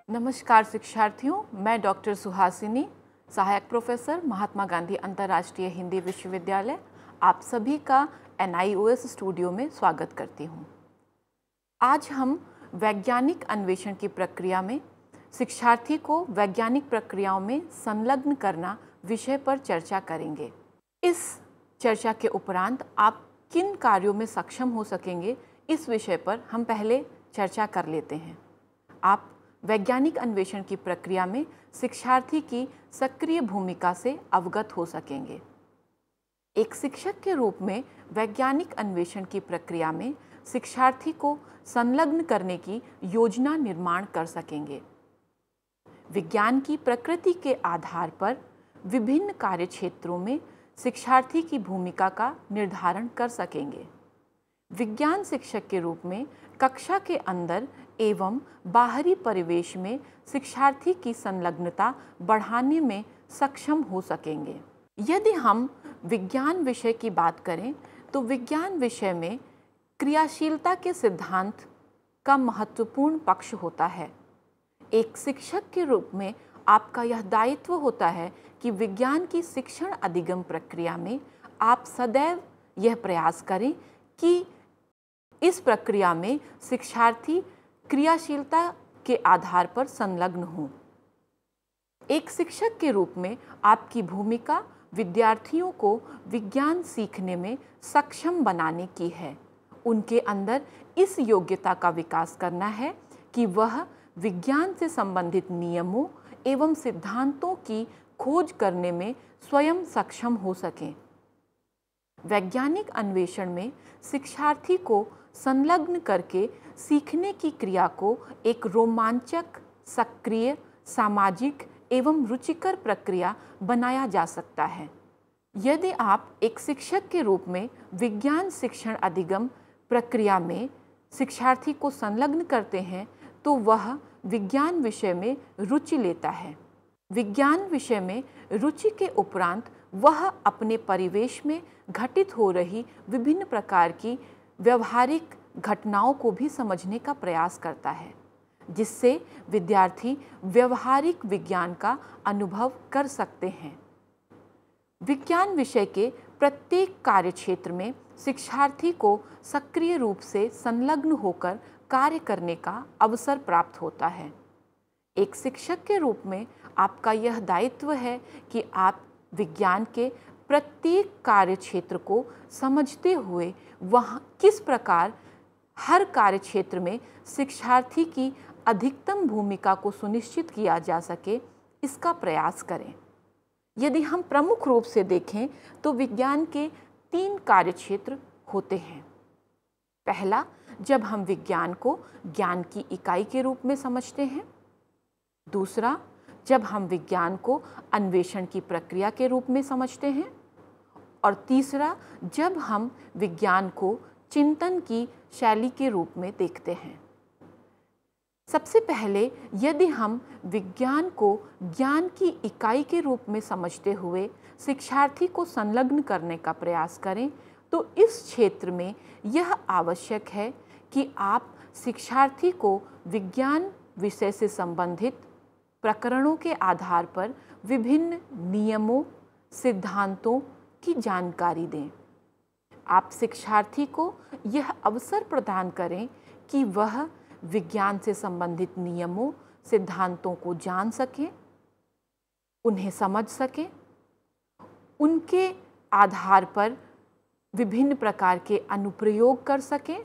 नमस्कार शिक्षार्थियों, मैं डॉक्टर सुहासिनी, सहायक प्रोफेसर, महात्मा गांधी अंतर्राष्ट्रीय हिंदी विश्वविद्यालय, आप सभी का NIOS स्टूडियो में स्वागत करती हूँ। आज हम वैज्ञानिक अन्वेषण की प्रक्रिया में शिक्षार्थी को वैज्ञानिक प्रक्रियाओं में संलग्न करना विषय पर चर्चा करेंगे। इस चर्चा के उपरांत आप किन कार्यों में सक्षम हो सकेंगे, इस विषय पर हम पहले चर्चा कर लेते हैं। आप वैज्ञानिक अन्वेषण की प्रक्रिया में शिक्षार्थी की सक्रिय भूमिका से अवगत हो सकेंगे। एक शिक्षक के रूप में वैज्ञानिक अन्वेषण की प्रक्रिया में शिक्षार्थी को संलग्न करने की योजना निर्माण कर सकेंगे। विज्ञान की प्रकृति के आधार पर विभिन्न कार्यक्षेत्रों में शिक्षार्थी की भूमिका का निर्धारण कर सकेंगे। विज्ञान शिक्षक के रूप में कक्षा के अंदर एवं बाहरी परिवेश में शिक्षार्थी की संलग्नता बढ़ाने में सक्षम हो सकेंगे। यदि हम विज्ञान विषय की बात करें तो विज्ञान विषय में क्रियाशीलता के सिद्धांत का महत्वपूर्ण पक्ष होता है। एक शिक्षक के रूप में आपका यह दायित्व होता है कि विज्ञान की शिक्षण अधिगम प्रक्रिया में आप सदैव यह प्रयास करें कि इस प्रक्रिया में शिक्षार्थी क्रियाशीलता के आधार पर संलग्न हों। एक शिक्षक के रूप में आपकी भूमिका विद्यार्थियों को विज्ञान सीखने में सक्षम बनाने की है। उनके अंदर इस योग्यता का विकास करना है कि वह विज्ञान से संबंधित नियमों एवं सिद्धांतों की खोज करने में स्वयं सक्षम हो सकें। वैज्ञानिक अन्वेषण में शिक्षार्थी को संलग्न करके सीखने की क्रिया को एक रोमांचक, सक्रिय, सामाजिक एवं रुचिकर प्रक्रिया बनाया जा सकता है। यदि आप एक शिक्षक के रूप में विज्ञान शिक्षण अधिगम प्रक्रिया में शिक्षार्थी को संलग्न करते हैं तो वह विज्ञान विषय में रुचि लेता है। विज्ञान विषय में रुचि के उपरांत वह अपने परिवेश में घटित हो रही विभिन्न प्रकार की व्यवहारिक घटनाओं को भी समझने का प्रयास करता है, जिससे विद्यार्थी व्यवहारिक विज्ञान का अनुभव कर सकते हैं। विज्ञान विषय के प्रत्येक कार्यक्षेत्र में शिक्षार्थी को सक्रिय रूप से संलग्न होकर कार्य करने का अवसर प्राप्त होता है। एक शिक्षक के रूप में आपका यह दायित्व है कि आप विज्ञान के प्रत्येक कार्यक्षेत्र को समझते हुए वहाँ किस प्रकार हर कार्यक्षेत्र में शिक्षार्थी की अधिकतम भूमिका को सुनिश्चित किया जा सके, इसका प्रयास करें। यदि हम प्रमुख रूप से देखें तो विज्ञान के 3 कार्यक्षेत्र होते हैं। पहला, जब हम विज्ञान को ज्ञान की इकाई के रूप में समझते हैं। दूसरा, जब हम विज्ञान को अन्वेषण की प्रक्रिया के रूप में समझते हैं। और तीसरा, जब हम विज्ञान को चिंतन की शैली के रूप में देखते हैं। सबसे पहले यदि हम विज्ञान को ज्ञान की इकाई के रूप में समझते हुए शिक्षार्थी को संलग्न करने का प्रयास करें तो इस क्षेत्र में यह आवश्यक है कि आप शिक्षार्थी को विज्ञान विषय से संबंधित प्रकरणों के आधार पर विभिन्न नियमों, सिद्धांतों की जानकारी दें। आप शिक्षार्थी को यह अवसर प्रदान करें कि वह विज्ञान से संबंधित नियमों, सिद्धांतों को जान सकें, उन्हें समझ सकें, उनके आधार पर विभिन्न प्रकार के अनुप्रयोग कर सकें।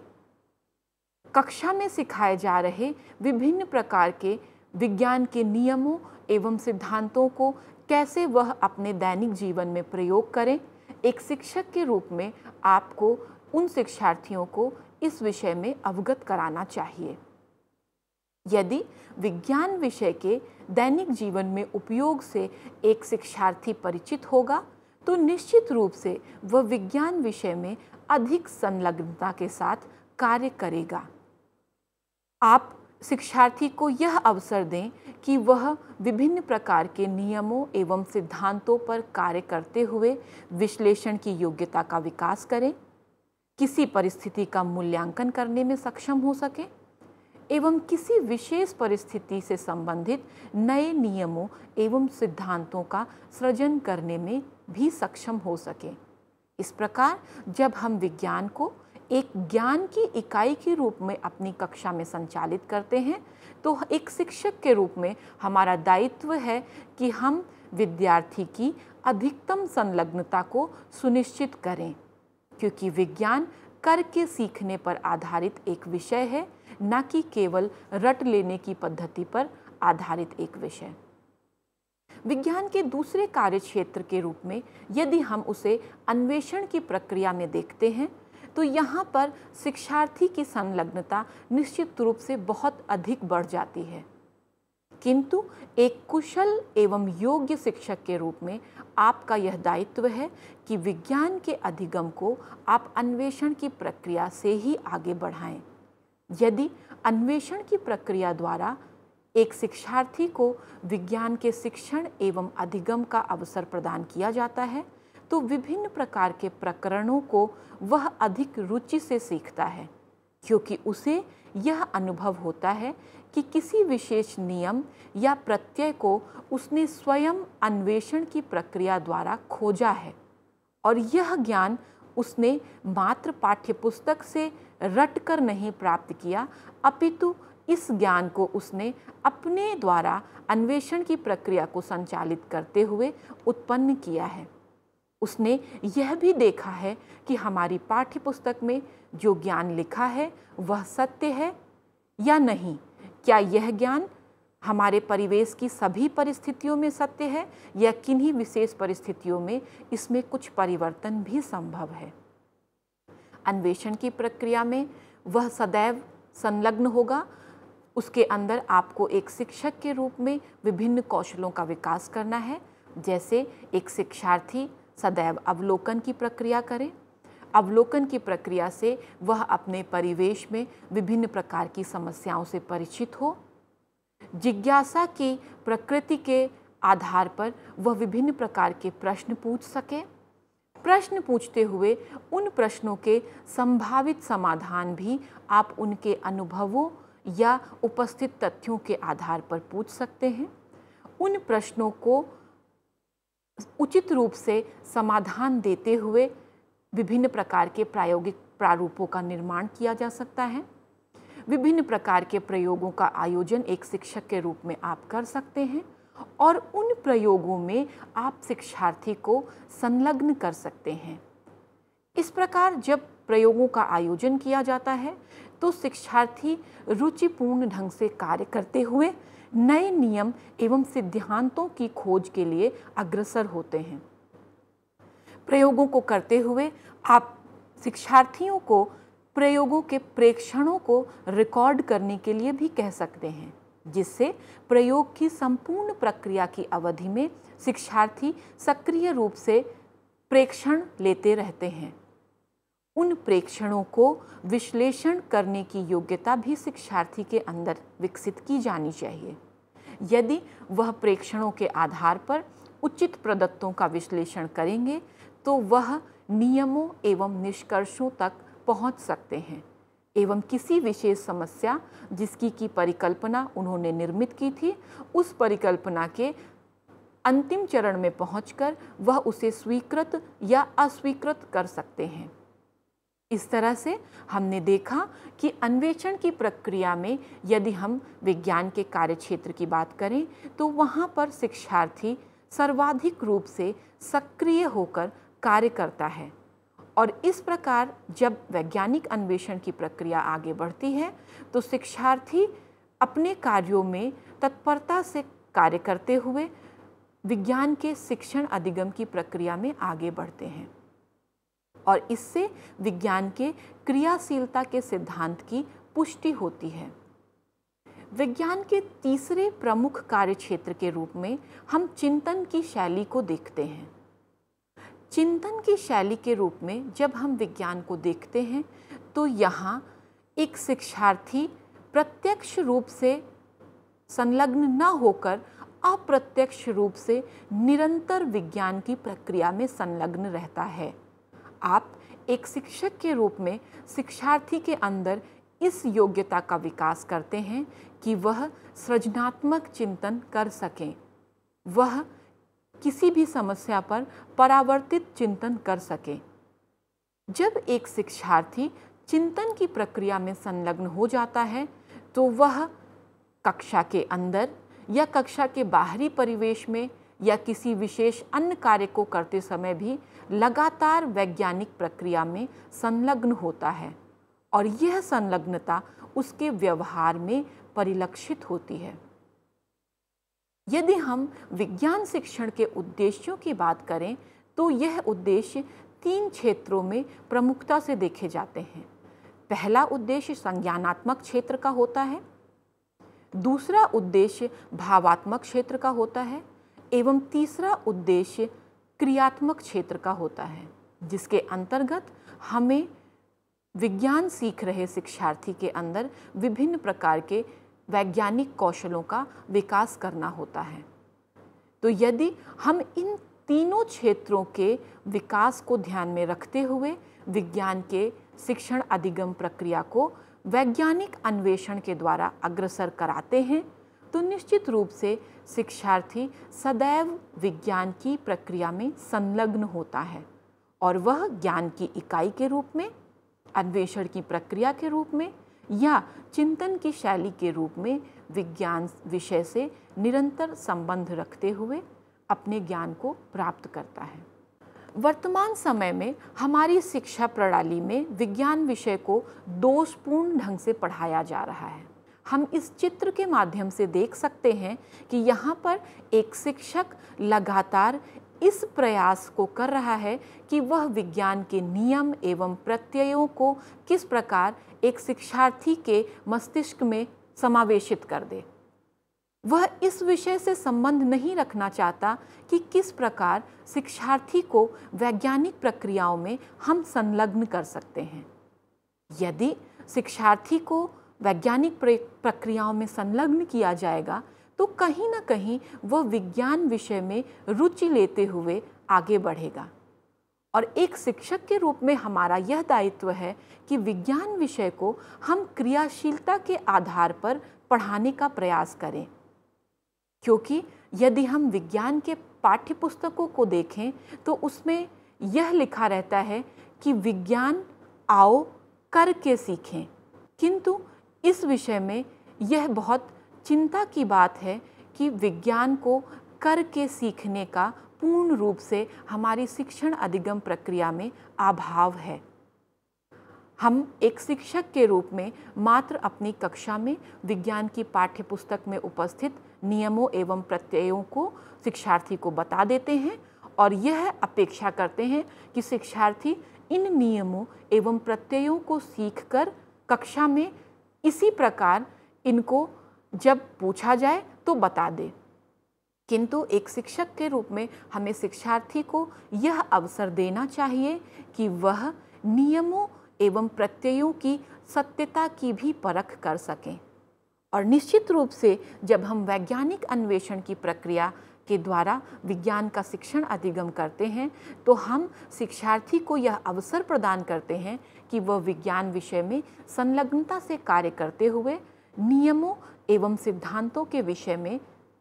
कक्षा में सिखाए जा रहे विभिन्न प्रकार के विज्ञान के नियमों एवं सिद्धांतों को कैसे वह अपने दैनिक जीवन में प्रयोग करें। एक शिक्षक के रूप में आपको उन शिक्षार्थियों को इस विषय में अवगत कराना चाहिए। यदि विज्ञान विषय के दैनिक जीवन में उपयोग से एक शिक्षार्थी परिचित होगा तो निश्चित रूप से वह विज्ञान विषय में अधिक संलग्नता के साथ कार्य करेगा। आप शिक्षार्थी को यह अवसर दें कि वह विभिन्न प्रकार के नियमों एवं सिद्धांतों पर कार्य करते हुए विश्लेषण की योग्यता का विकास करें, किसी परिस्थिति का मूल्यांकन करने में सक्षम हो सके एवं किसी विशेष परिस्थिति से संबंधित नए नियमों एवं सिद्धांतों का सृजन करने में भी सक्षम हो सके। इस प्रकार जब हम विज्ञान को एक ज्ञान की इकाई के रूप में अपनी कक्षा में संचालित करते हैं तो एक शिक्षक के रूप में हमारा दायित्व है कि हम विद्यार्थी की अधिकतम संलग्नता को सुनिश्चित करें, क्योंकि विज्ञान करके सीखने पर आधारित एक विषय है, न कि केवल रट लेने की पद्धति पर आधारित एक विषय। विज्ञान के दूसरे कार्यक्षेत्र के रूप में यदि हम उसे अन्वेषण की प्रक्रिया में देखते हैं तो यहाँ पर शिक्षार्थी की संलग्नता निश्चित रूप से बहुत अधिक बढ़ जाती है, किंतु एक कुशल एवं योग्य शिक्षक के रूप में आपका यह दायित्व है कि विज्ञान के अधिगम को आप अन्वेषण की प्रक्रिया से ही आगे बढ़ाएं। यदि अन्वेषण की प्रक्रिया द्वारा एक शिक्षार्थी को विज्ञान के शिक्षण एवं अधिगम का अवसर प्रदान किया जाता है तो विभिन्न प्रकार के प्रकरणों को वह अधिक रुचि से सीखता है, क्योंकि उसे यह अनुभव होता है कि किसी विशेष नियम या प्रत्यय को उसने स्वयं अन्वेषण की प्रक्रिया द्वारा खोजा है और यह ज्ञान उसने मात्र पाठ्यपुस्तक से रटकर नहीं प्राप्त किया, अपितु इस ज्ञान को उसने अपने द्वारा अन्वेषण की प्रक्रिया को संचालित करते हुए उत्पन्न किया है। उसने यह भी देखा है कि हमारी पाठ्यपुस्तक में जो ज्ञान लिखा है वह सत्य है या नहीं, क्या यह ज्ञान हमारे परिवेश की सभी परिस्थितियों में सत्य है या किन्हीं विशेष परिस्थितियों में इसमें कुछ परिवर्तन भी संभव है। अन्वेषण की प्रक्रिया में वह सदैव संलग्न होगा। उसके अंदर आपको एक शिक्षक के रूप में विभिन्न कौशलों का विकास करना है, जैसे एक शिक्षार्थी सदैव अवलोकन की प्रक्रिया करे। अवलोकन की प्रक्रिया से वह अपने परिवेश में विभिन्न प्रकार की समस्याओं से परिचित हो। जिज्ञासा की प्रकृति के आधार पर वह विभिन्न प्रकार के प्रश्न पूछ सके। प्रश्न पूछते हुए उन प्रश्नों के संभावित समाधान भी आप उनके अनुभवों या उपस्थित तथ्यों के आधार पर पूछ सकते हैं। उन प्रश्नों को उचित रूप से समाधान देते हुए विभिन्न प्रकार के प्रायोगिक प्रारूपों का निर्माण किया जा सकता है। विभिन्न प्रकार के प्रयोगों का आयोजन एक शिक्षक के रूप में आप कर सकते हैं और उन प्रयोगों में आप शिक्षार्थी को संलग्न कर सकते हैं। इस प्रकार जब प्रयोगों का आयोजन किया जाता है तो शिक्षार्थी रुचिपूर्ण ढंग से कार्य करते हुए नए नियम एवं सिद्धांतों की खोज के लिए अग्रसर होते हैं। प्रयोगों को करते हुए आप शिक्षार्थियों को प्रयोगों के प्रेक्षणों को रिकॉर्ड करने के लिए भी कह सकते हैं, जिससे प्रयोग की संपूर्ण प्रक्रिया की अवधि में शिक्षार्थी सक्रिय रूप से प्रेक्षण लेते रहते हैं। उन प्रेक्षणों को विश्लेषण करने की योग्यता भी शिक्षार्थी के अंदर विकसित की जानी चाहिए। यदि वह प्रेक्षणों के आधार पर उचित प्रदत्तों का विश्लेषण करेंगे तो वह नियमों एवं निष्कर्षों तक पहुंच सकते हैं एवं किसी विशेष समस्या जिसकी की परिकल्पना उन्होंने निर्मित की थी, उस परिकल्पना के अंतिम चरण में पहुंचकर वह उसे स्वीकृत या अस्वीकृत कर सकते हैं। इस तरह से हमने देखा कि अन्वेषण की प्रक्रिया में यदि हम विज्ञान के कार्यक्षेत्र की बात करें तो वहाँ पर शिक्षार्थी सर्वाधिक रूप से सक्रिय होकर कार्य करता है और इस प्रकार जब वैज्ञानिक अन्वेषण की प्रक्रिया आगे बढ़ती है तो शिक्षार्थी अपने कार्यों में तत्परता से कार्य करते हुए विज्ञान के शिक्षण अधिगम की प्रक्रिया में आगे बढ़ते हैं और इससे विज्ञान के क्रियाशीलता के सिद्धांत की पुष्टि होती है। विज्ञान के तीसरे प्रमुख कार्यक्षेत्र के रूप में हम चिंतन की शैली को देखते हैं। चिंतन की शैली के रूप में जब हम विज्ञान को देखते हैं तो यहाँ एक शिक्षार्थी प्रत्यक्ष रूप से संलग्न न होकर अप्रत्यक्ष रूप से निरंतर विज्ञान की प्रक्रिया में संलग्न रहता है। आप एक शिक्षक के रूप में शिक्षार्थी के अंदर इस योग्यता का विकास करते हैं कि वह सृजनात्मक चिंतन कर सकें, वह किसी भी समस्या पर परावर्तित चिंतन कर सकें। जब एक शिक्षार्थी चिंतन की प्रक्रिया में संलग्न हो जाता है तो वह कक्षा के अंदर या कक्षा के बाहरी परिवेश में या किसी विशेष अन्य कार्य को करते समय भी लगातार वैज्ञानिक प्रक्रिया में संलग्न होता है और यह संलग्नता उसके व्यवहार में परिलक्षित होती है। यदि हम विज्ञान शिक्षण के उद्देश्यों की बात करें तो यह उद्देश्य 3 क्षेत्रों में प्रमुखता से देखे जाते हैं। पहला उद्देश्य संज्ञानात्मक क्षेत्र का होता है, दूसरा उद्देश्य भावात्मक क्षेत्र का होता है एवं तीसरा उद्देश्य क्रियात्मक क्षेत्र का होता है, जिसके अंतर्गत हमें विज्ञान सीख रहे शिक्षार्थी के अंदर विभिन्न प्रकार के वैज्ञानिक कौशलों का विकास करना होता है। तो यदि हम इन तीनों क्षेत्रों के विकास को ध्यान में रखते हुए विज्ञान के शिक्षण अधिगम प्रक्रिया को वैज्ञानिक अन्वेषण के द्वारा अग्रसर कराते हैं तो निश्चित रूप से शिक्षार्थी सदैव विज्ञान की प्रक्रिया में संलग्न होता है और वह ज्ञान की इकाई के रूप में, अन्वेषण की प्रक्रिया के रूप में या चिंतन की शैली के रूप में विज्ञान विषय से निरंतर संबंध रखते हुए अपने ज्ञान को प्राप्त करता है। वर्तमान समय में हमारी शिक्षा प्रणाली में विज्ञान विषय को दोषपूर्ण ढंग से पढ़ाया जा रहा है। हम इस चित्र के माध्यम से देख सकते हैं कि यहाँ पर एक शिक्षक लगातार इस प्रयास को कर रहा है कि वह विज्ञान के नियम एवं प्रत्ययों को किस प्रकार एक शिक्षार्थी के मस्तिष्क में समावेशित कर दे। वह इस विषय से संबंध नहीं रखना चाहता कि किस प्रकार शिक्षार्थी को वैज्ञानिक प्रक्रियाओं में हम संलग्न कर सकते हैं। यदि शिक्षार्थी को वैज्ञानिक प्रक्रियाओं में संलग्न किया जाएगा तो कहीं ना कहीं वह विज्ञान विषय में रुचि लेते हुए आगे बढ़ेगा। और एक शिक्षक के रूप में हमारा यह दायित्व है कि विज्ञान विषय को हम क्रियाशीलता के आधार पर पढ़ाने का प्रयास करें, क्योंकि यदि हम विज्ञान के पाठ्य पुस्तकों को देखें तो उसमें यह लिखा रहता है कि विज्ञान आओ करके सीखें, किंतु इस विषय में यह बहुत चिंता की बात है कि विज्ञान को करके सीखने का पूर्ण रूप से हमारी शिक्षण अधिगम प्रक्रिया में अभाव है। हम एक शिक्षक के रूप में मात्र अपनी कक्षा में विज्ञान की पाठ्य पुस्तक में उपस्थित नियमों एवं प्रत्ययों को शिक्षार्थी को बता देते हैं और यह अपेक्षा करते हैं कि शिक्षार्थी इन नियमों एवं प्रत्ययों को सीखकर कक्षा में इसी प्रकार इनको जब पूछा जाए तो बता दे। किंतु एक शिक्षक के रूप में हमें शिक्षार्थी को यह अवसर देना चाहिए कि वह नियमों एवं प्रत्ययों की सत्यता की भी परख कर सकें। और निश्चित रूप से जब हम वैज्ञानिक अन्वेषण की प्रक्रिया के द्वारा विज्ञान का शिक्षण अधिगम करते हैं तो हम शिक्षार्थी को यह अवसर प्रदान करते हैं कि वह विज्ञान विषय में संलग्नता से कार्य करते हुए नियमों एवं सिद्धांतों के विषय में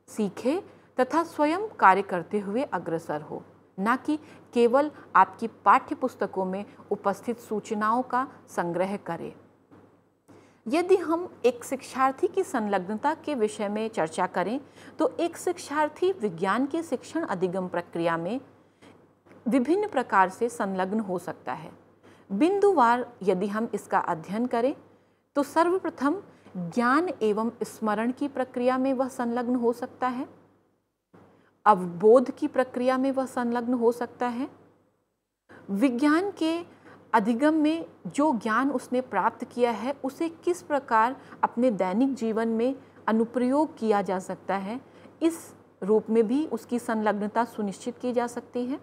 सीखे तथा स्वयं कार्य करते हुए अग्रसर हो, न कि केवल आपकी पाठ्य पुस्तकों में उपस्थित सूचनाओं का संग्रह करें। यदि हम एक शिक्षार्थी की संलग्नता के विषय में चर्चा करें तो एक शिक्षार्थी विज्ञान के शिक्षण अधिगम प्रक्रिया में विभिन्न प्रकार से संलग्न हो सकता है। बिंदुवार यदि हम इसका अध्ययन करें तो सर्वप्रथम ज्ञान एवं स्मरण की प्रक्रिया में वह संलग्न हो सकता है, अवबोध की प्रक्रिया में वह संलग्न हो सकता है, विज्ञान के अधिगम में जो ज्ञान उसने प्राप्त किया है उसे किस प्रकार अपने दैनिक जीवन में अनुप्रयोग किया जा सकता है, इस रूप में भी उसकी संलग्नता सुनिश्चित की जा सकती है।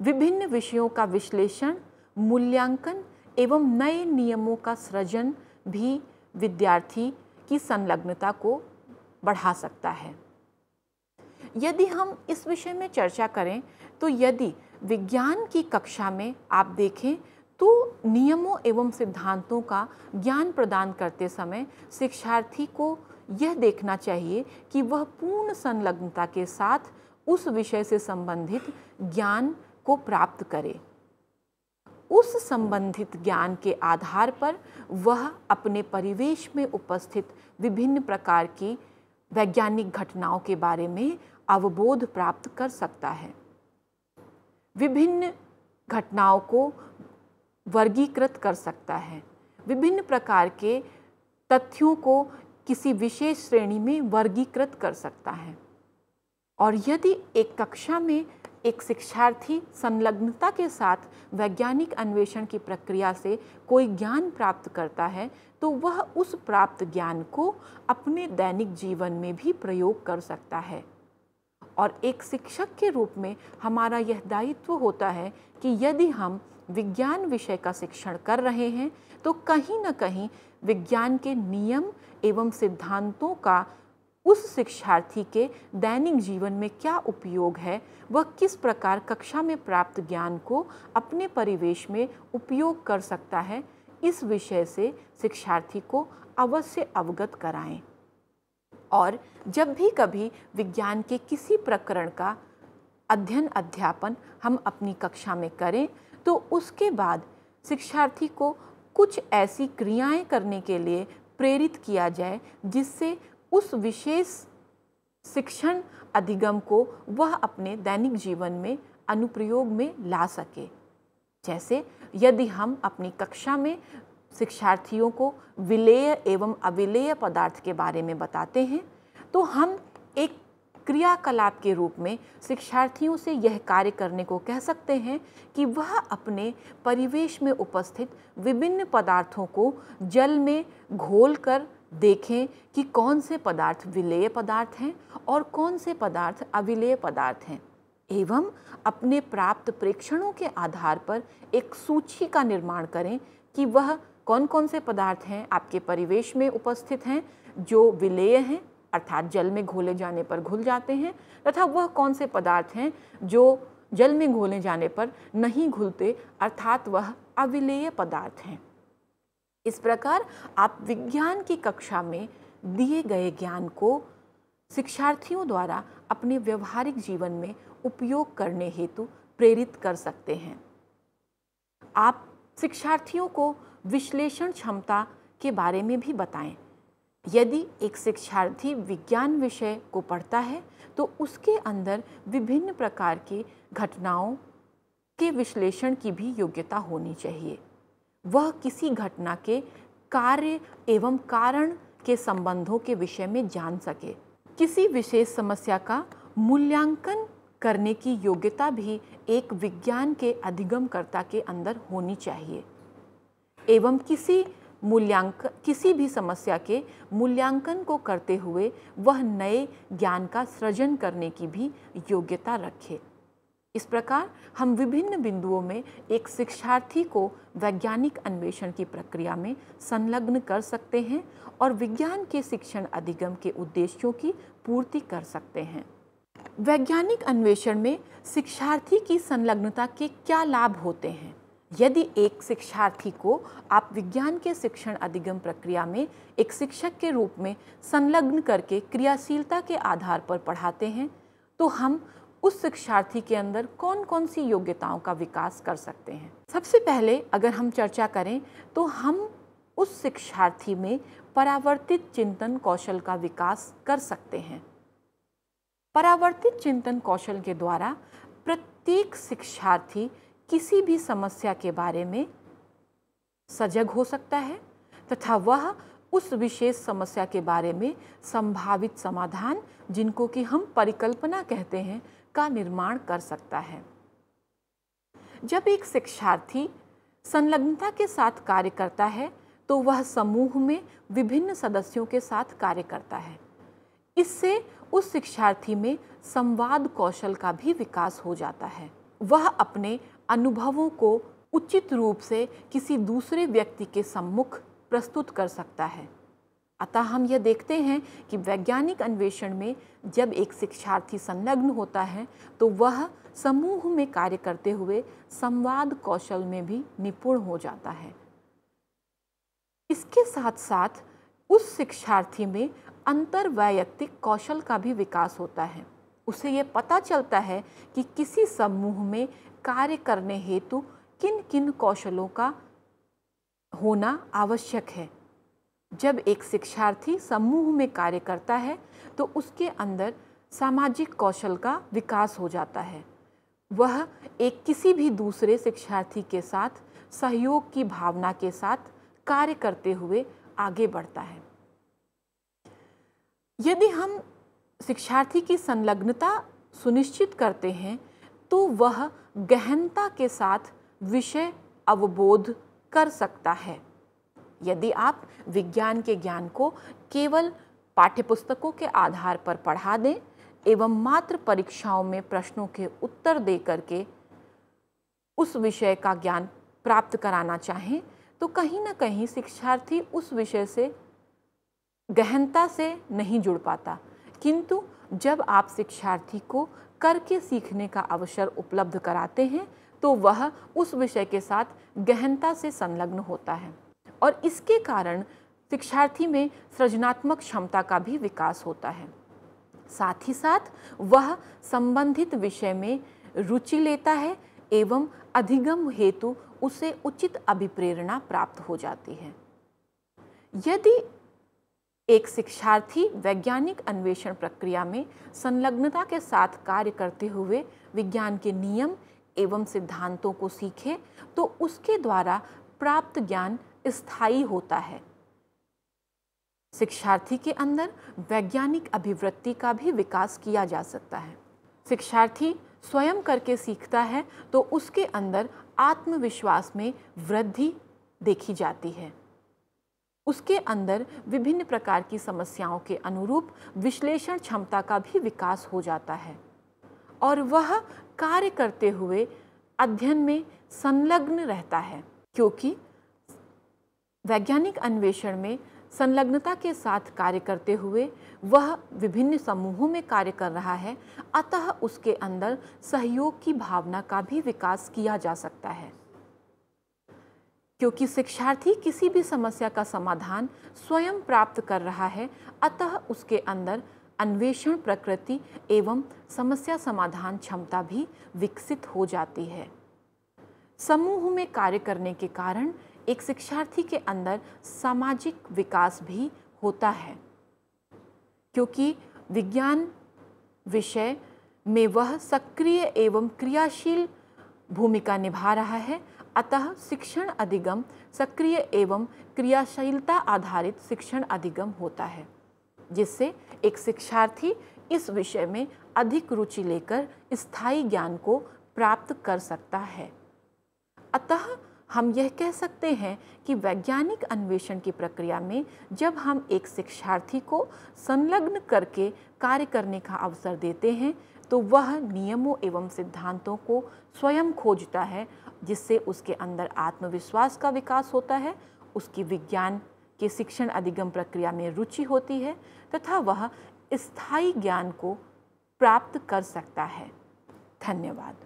विभिन्न विषयों का विश्लेषण, मूल्यांकन एवं नए नियमों का सृजन भी विद्यार्थी की संलग्नता को बढ़ा सकता है। यदि हम इस विषय में चर्चा करें तो यदि विज्ञान की कक्षा में आप देखें तो नियमों एवं सिद्धांतों का ज्ञान प्रदान करते समय शिक्षार्थी को यह देखना चाहिए कि वह पूर्ण संलग्नता के साथ उस विषय से संबंधित ज्ञान को प्राप्त करे। उस संबंधित ज्ञान के आधार पर वह अपने परिवेश में उपस्थित विभिन्न प्रकार की वैज्ञानिक घटनाओं के बारे में अवबोध प्राप्त कर सकता है। विभिन्न घटनाओं को वर्गीकृत कर सकता है, विभिन्न प्रकार के तथ्यों को किसी विशेष श्रेणी में वर्गीकृत कर सकता है। और यदि एक कक्षा में एक शिक्षार्थी संलग्नता के साथ वैज्ञानिक अन्वेषण की प्रक्रिया से कोई ज्ञान प्राप्त करता है तो वह उस प्राप्त ज्ञान को अपने दैनिक जीवन में भी प्रयोग कर सकता है। और एक शिक्षक के रूप में हमारा यह दायित्व होता है कि यदि हम विज्ञान विषय का शिक्षण कर रहे हैं तो कहीं न कहीं विज्ञान के नियम एवं सिद्धांतों का उस शिक्षार्थी के दैनिक जीवन में क्या उपयोग है, वह किस प्रकार कक्षा में प्राप्त ज्ञान को अपने परिवेश में उपयोग कर सकता है, इस विषय से शिक्षार्थी को अवश्य अवगत कराएं। और जब भी कभी विज्ञान के किसी प्रकरण का अध्ययन अध्यापन हम अपनी कक्षा में करें तो उसके बाद शिक्षार्थी को कुछ ऐसी क्रियाएं करने के लिए प्रेरित किया जाए जिससे उस विशेष शिक्षण अधिगम को वह अपने दैनिक जीवन में अनुप्रयोग में ला सके। जैसे यदि हम अपनी कक्षा में शिक्षार्थियों को विलेय एवं अविलेय पदार्थ के बारे में बताते हैं तो हम एक क्रियाकलाप के रूप में शिक्षार्थियों से यह कार्य करने को कह सकते हैं कि वह अपने परिवेश में उपस्थित विभिन्न पदार्थों को जल में घोलकर देखें कि कौन से पदार्थ विलेय पदार्थ हैं और कौन से पदार्थ अविलेय पदार्थ हैं, एवं अपने प्राप्त प्रेक्षणों के आधार पर एक सूची का निर्माण करें कि वह कौन कौन से पदार्थ हैं आपके परिवेश में उपस्थित हैं जो विलेय हैं अर्थात जल में घोले जाने पर घुल जाते हैं, तथा वह कौन से पदार्थ हैं जो जल में घोले जाने पर नहीं घुलते अर्थात वह अविलेय पदार्थ हैं। इस प्रकार आप विज्ञान की कक्षा में दिए गए ज्ञान को शिक्षार्थियों द्वारा अपने व्यवहारिक जीवन में उपयोग करने हेतु प्रेरित कर सकते हैं। आप शिक्षार्थियों को विश्लेषण क्षमता के बारे में भी बताएं। यदि एक शिक्षार्थी विज्ञान विषय को पढ़ता है तो उसके अंदर विभिन्न प्रकार की घटनाओं के विश्लेषण की भी योग्यता होनी चाहिए। वह किसी घटना के कार्य एवं कारण के संबंधों के विषय में जान सके। किसी विशेष समस्या का मूल्यांकन करने की योग्यता भी एक विज्ञान के अधिगमकर्ता के अंदर होनी चाहिए एवं किसी भी समस्या के मूल्यांकन को करते हुए वह नए ज्ञान का सृजन करने की भी योग्यता रखे। इस प्रकार हम विभिन्न बिंदुओं में एक शिक्षार्थी को वैज्ञानिक अन्वेषण की प्रक्रिया में संलग्न कर सकते हैं और विज्ञान के शिक्षण अधिगम के उद्देश्यों की पूर्ति कर सकते हैं। वैज्ञानिक अन्वेषण में शिक्षार्थी की संलग्नता के क्या लाभ होते हैं? यदि एक शिक्षार्थी को आप विज्ञान के शिक्षण अधिगम प्रक्रिया में एक शिक्षक के रूप में संलग्न करके क्रियाशीलता के आधार पर पढ़ाते हैं तो हम उस शिक्षार्थी के अंदर कौन कौन सी योग्यताओं का विकास कर सकते हैं। सबसे पहले अगर हम चर्चा करें तो हम उस शिक्षार्थी में परावर्तित चिंतन कौशल का विकास कर सकते हैं। परावर्तित चिंतन कौशल के द्वारा प्रत्येक शिक्षार्थी किसी भी समस्या के बारे में सजग हो सकता है तथा वह उस विशेष समस्या के बारे में संभावित समाधान, जिनको कि हम परिकल्पना कहते हैं, का निर्माण कर सकता है। जब एक शिक्षार्थी संलग्नता के साथ कार्य करता है तो वह समूह में विभिन्न सदस्यों के साथ कार्य करता है। इससे उस शिक्षार्थी में संवाद कौशल का भी विकास हो जाता है। वह अपने अनुभवों को उचित रूप से किसी दूसरे व्यक्ति के सम्मुख प्रस्तुत कर सकता है। अतः हम यह देखते हैं कि वैज्ञानिक अन्वेषण में जब एक शिक्षार्थी संलग्न होता है तो वह समूह में कार्य करते हुए संवाद कौशल में भी निपुण हो जाता है। इसके साथ साथ उस शिक्षार्थी में अंतर्वैयक्तिक कौशल का भी विकास होता है। उसे यह पता चलता है कि किसी समूह में कार्य करने हेतु किन किन कौशलों का होना आवश्यक है। जब एक शिक्षार्थी समूह में कार्य करता है तो उसके अंदर सामाजिक कौशल का विकास हो जाता है। वह एक किसी भी दूसरे शिक्षार्थी के साथ सहयोग की भावना के साथ कार्य करते हुए आगे बढ़ता है। यदि हम शिक्षार्थी की संलग्नता सुनिश्चित करते हैं तो वह गहनता के साथ विषय अवबोध कर सकता है। यदि आप विज्ञान के ज्ञान को केवल पाठ्यपुस्तकों के आधार पर पढ़ा दें एवं मात्र परीक्षाओं में प्रश्नों के उत्तर दे करके उस विषय का ज्ञान प्राप्त कराना चाहें तो कहीं ना कहीं शिक्षार्थी उस विषय से गहनता से नहीं जुड़ पाता। किंतु जब आप शिक्षार्थी को करके सीखने का अवसर उपलब्ध कराते हैं तो वह उस विषय के साथ गहनता से संलग्न होता है और इसके कारण शिक्षार्थी में सृजनात्मक क्षमता का भी विकास होता है। साथ ही साथ वह संबंधित विषय में रुचि लेता है एवं अधिगम हेतु उसे उचित अभिप्रेरणा प्राप्त हो जाती है। यदि एक शिक्षार्थी वैज्ञानिक अन्वेषण प्रक्रिया में संलग्नता के साथ कार्य करते हुए विज्ञान के नियम एवं सिद्धांतों को सीखे तो उसके द्वारा प्राप्त ज्ञान स्थायी होता है। शिक्षार्थी के अंदर वैज्ञानिक अभिवृत्ति का भी विकास किया जा सकता है। शिक्षार्थी स्वयं करके सीखता है तो उसके अंदर आत्मविश्वास में वृद्धि देखी जाती है। उसके अंदर विभिन्न प्रकार की समस्याओं के अनुरूप विश्लेषण क्षमता का भी विकास हो जाता है और वह कार्य करते हुए अध्ययन में संलग्न रहता है। क्योंकि वैज्ञानिक अन्वेषण में संलग्नता के साथ कार्य करते हुए वह विभिन्न समूहों में कार्य कर रहा है, अतः उसके अंदर सहयोग की भावना का भी विकास किया जा सकता है। क्योंकि शिक्षार्थी किसी भी समस्या का समाधान स्वयं प्राप्त कर रहा है, अतः उसके अंदर अन्वेषण प्रकृति एवं समस्या समाधान क्षमता भी विकसित हो जाती है। समूह में कार्य करने के कारण एक शिक्षार्थी के अंदर सामाजिक विकास भी होता है। क्योंकि विज्ञान विषय में वह सक्रिय एवं क्रियाशील भूमिका निभा रहा है, अतः शिक्षण अधिगम सक्रिय एवं क्रियाशीलता आधारित शिक्षण अधिगम होता है, जिससे एक शिक्षार्थी इस विषय में अधिक रुचि लेकर स्थायी ज्ञान को प्राप्त कर सकता है। अतः हम यह कह सकते हैं कि वैज्ञानिक अन्वेषण की प्रक्रिया में जब हम एक शिक्षार्थी को संलग्न करके कार्य करने का अवसर देते हैं तो वह नियमों एवं सिद्धांतों को स्वयं खोजता है, जिससे उसके अंदर आत्मविश्वास का विकास होता है, उसकी विज्ञान के शिक्षण अधिगम प्रक्रिया में रुचि होती है तथा वह स्थायी ज्ञान को प्राप्त कर सकता है। धन्यवाद।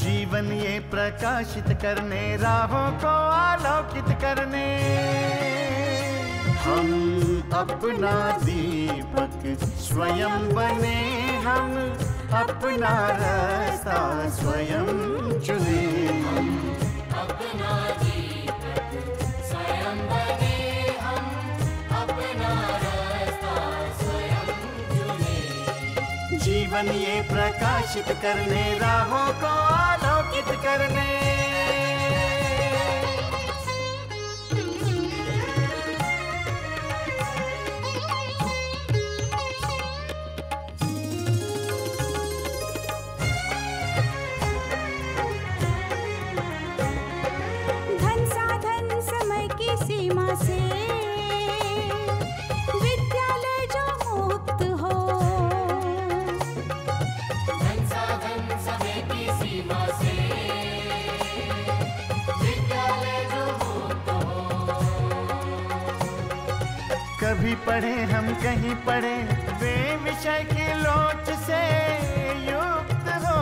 जीवन ये प्रकाशित करने, राहों को आलोकित करने, हम अपना दीपक स्वयं बने, हम अपना रास्ता स्वयं चुने, हम अपना दीपक स्वयं बने। जीवन ये प्रकाशित करने, राहों को आलोकित करने। धन साधन समय की सीमा से विद्यालय जो मुक्त हो, धन साधन समय की सीमा से विद्यालय जो मुक्त हो। कभी पढ़े हम कहीं पढ़े, वे विषय की लोच से युक्त हो।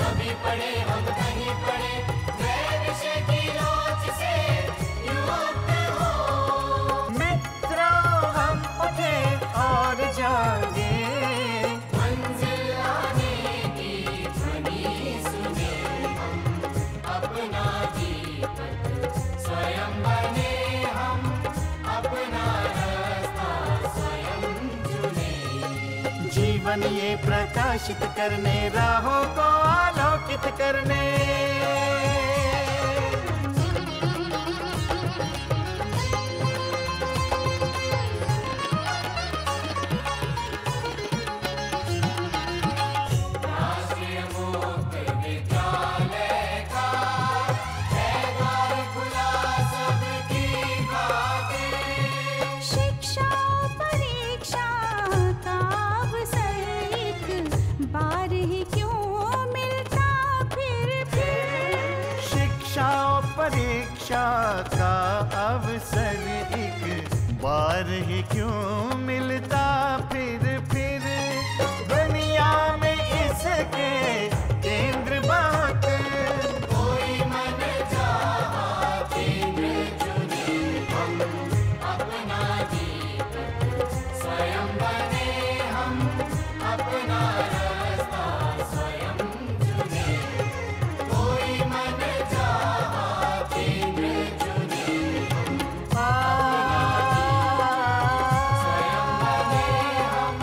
कभी पढ़े हम कहीं पढ़े, वे विषय की लोच से युक्त हो। मित्रों हम उठे और जागे, मंजिल आने की ध्वनि सुने हम, अपना दीपक स्वयं बने हम, अपना रास्ता स्वयं चुने। जीवन ये प्रकाशित करने, राहों को आलोकित करने। राष्ट्रीय मुक्त विद्यालय का है द्वार खुला सबकी खातिर। शिक्षा परीक्षा का अवसर एक बार ही क्यों मिलता फिर। शिक्षा और परीक्षा का अवसर एक बार ही क्यों मिलता फिर। दुनिया में इसके केंद्र बात, कोई मन चाहा केंद्र चुने हम, अपना दीपक स्वयं बने हम, अपना रास्ता स्वयं चुने। कोई मन चाहा केंद्र चुने हम, स्वयं बने हम,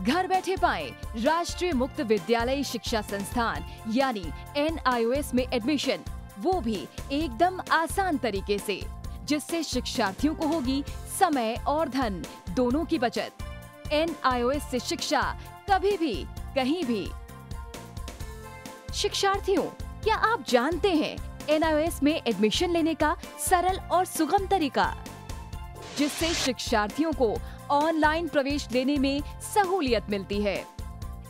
घर बैठे पाएं राष्ट्रीय मुक्त विद्यालय शिक्षा संस्थान यानी NIOS में एडमिशन, वो भी एकदम आसान तरीके से, जिससे शिक्षार्थियों को होगी समय और धन दोनों की बचत। NIOS से शिक्षा कभी भी कहीं भी। शिक्षार्थियों, क्या आप जानते हैं NIOS में एडमिशन लेने का सरल और सुगम तरीका, जिससे शिक्षार्थियों को ऑनलाइन प्रवेश लेने में सहूलियत मिलती है।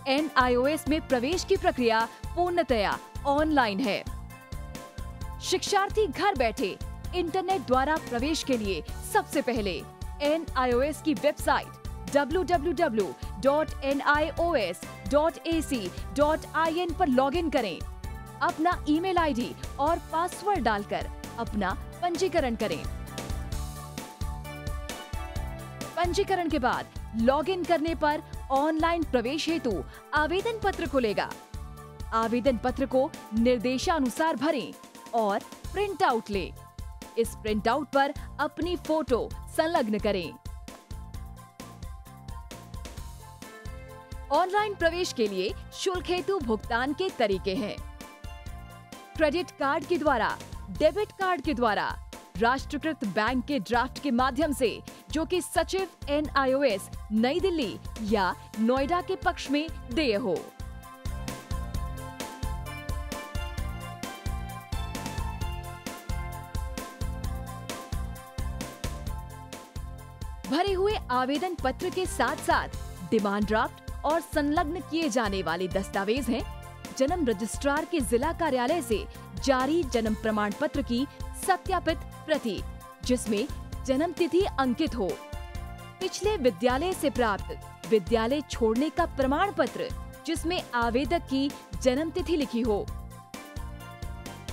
NIOS में प्रवेश की प्रक्रिया पूर्णतया ऑनलाइन है। शिक्षार्थी घर बैठे इंटरनेट द्वारा प्रवेश के लिए सबसे पहले NIOS की वेबसाइट www.nios.ac.in पर लॉगिन करें। अपना ईमेल आईडी और पासवर्ड डालकर अपना पंजीकरण करें। पंजीकरण के बाद लॉगिन करने पर ऑनलाइन प्रवेश हेतु आवेदन पत्र खुलेगा। आवेदन पत्र को निर्देशानुसार भरें और प्रिंट आउट लें। इस प्रिंट आउट पर अपनी फोटो संलग्न करें। ऑनलाइन प्रवेश के लिए शुल्क हेतु भुगतान के तरीके हैं: क्रेडिट कार्ड के द्वारा, डेबिट कार्ड के द्वारा, राष्ट्रीयकृत बैंक के ड्राफ्ट के माध्यम से, जो कि सचिव NIOS नई दिल्ली या नोएडा के पक्ष में देय हो। भरे हुए आवेदन पत्र के साथ साथ डिमांड ड्राफ्ट और संलग्न किए जाने वाले दस्तावेज हैं: जन्म रजिस्ट्रार के जिला कार्यालय से जारी जन्म प्रमाण पत्र की सत्यापित प्रति, जिसमें जन्म तिथि अंकित हो, पिछले विद्यालय से प्राप्त विद्यालय छोड़ने का प्रमाण पत्र जिसमें आवेदक की जन्म तिथि लिखी हो।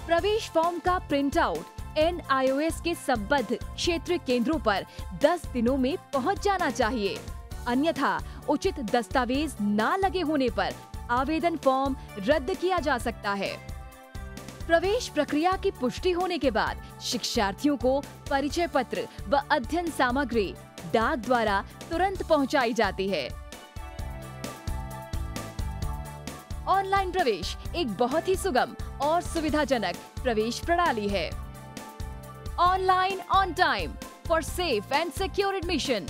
प्रवेश फॉर्म का प्रिंट आउट NIOS के संबद्ध क्षेत्रीय केंद्रों पर 10 दिनों में पहुंच जाना चाहिए, अन्यथा उचित दस्तावेज न लगे होने पर आवेदन फॉर्म रद्द किया जा सकता है। प्रवेश प्रक्रिया की पुष्टि होने के बाद शिक्षार्थियों को परिचय पत्र व अध्ययन सामग्री डाक द्वारा तुरंत पहुंचाई जाती है। ऑनलाइन प्रवेश एक बहुत ही सुगम और सुविधाजनक प्रवेश प्रणाली है। Online on time for safe and secure admission.